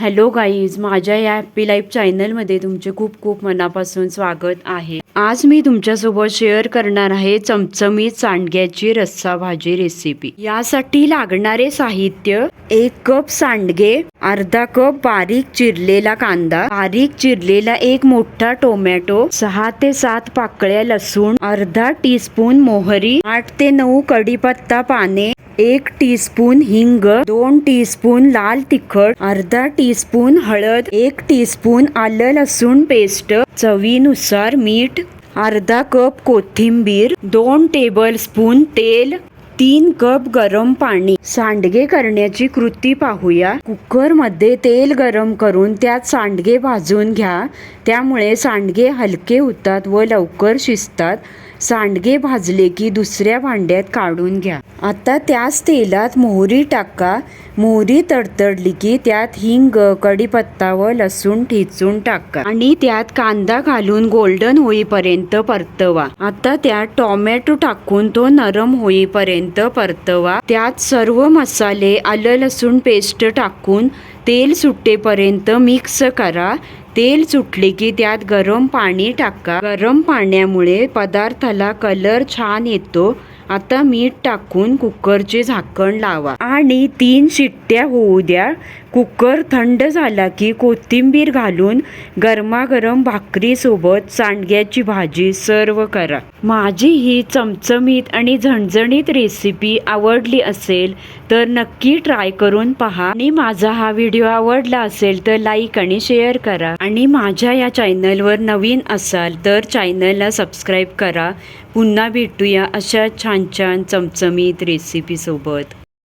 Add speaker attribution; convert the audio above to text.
Speaker 1: Hello guys, माझ्या या happy life चॅनलमध्ये तुमचे खूप खूप मनापासून स्वागत आहे। आज मी तुमच्यासोबत शेअर करणार आहे चमचमीत सांडग्याची रस्सा भाजी रेसिपी। यासाठी लागणारे साहित्य: 1 कप सांडगे, अर्धा कप बारीक चिरलेला कांदा, बारीक चिरलेला 1 मोठा टोमॅटो, 6 ते 7 पाकळ्या लसूण, अर्धा टीस्पून मोहरी, 8 ते 9 कढीपत्ता पाने, 1 टीस्पून हिंग, 2 टीस्पून लाल तिखट, अर्धा टीस्पून हळद, 1 टीस्पून आलं लसूण पेस्ट, चवीनुसार मीठ, अर्धा कप कोथिंबीर, 2 टेबलस्पून तेल, 3 कप गरम पाणी। सांडगे करण्याची कृती पाहूया। कुकर मध्ये तेल गरम करून त्यात सांडगे भाजून घ्या, त्यामुळे सांडगे हलके होतात व लवकर शिजतात। सांडगे भाजले की दुसऱ्या भांड्यात काढून घ्या। आता त्याच तेलात मोहरी टाका। मोहरी तडतडली की त्यात हिंग, कढीपत्ता व लसूण ठेचून टाका आणि त्यात कांदा घालून गोल्डन होईपर्यंत परतवा। आता त्यात टोमॅटो टाकून तो नरम होईपर्यंत परतवा। त्यात सर्व मसाले, आलं लसूण पेस्ट टाकून तेल सुटेपर्यंत मिक्स करा। तेल सुटले की त्यात गरम पाणी टाका। गरम पाण्यामुळे पदार्थाला कलर छान येतो। आता मीठ टाकून कुकरचे झाकण लावा आणि 3 शिट्ट्या होऊ द्या। कुकर थंड झाला की कोथिंबीर घालून गरमागरम भाकरी सोबत सांडग्याची भाजी सर्व करा। माझी ही चमचमीत आणि झणझणीत रेसिपी आवडली असेल तर नक्की ट्राय करून पहा आणि माझा हा व्हिडिओ आवडला असेल तर लाईक आणि शेअर करा आणि माझ्या या चॅनलवर नवीन असाल तर चॅनलला सबस्क्राईब करा। पुन्हा भेटूया अशा छान छान चमचमीत रेसिपी सोबत।